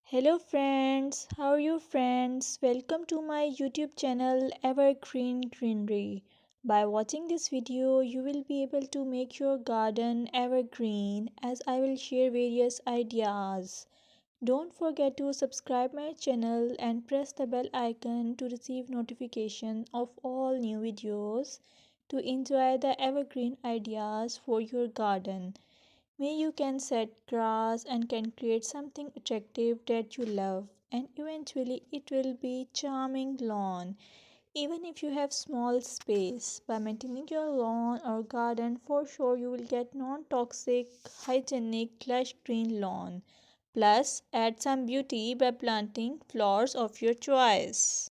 Hello friends, how are you friends? Welcome to my YouTube channel Evergreen Greenery. By watching this video, you will be able to make your garden evergreen as I will share various ideas. Don't forget to subscribe my channel and press the bell icon to receive notification of all new videos to enjoy the evergreen ideas for your garden. May you can set grass and can create something attractive that you love and eventually it will be charming lawn even if you have small space. By maintaining your lawn or garden, for sure you will get non-toxic, hygienic, lush green lawn. Plus add some beauty by planting flowers of your choice.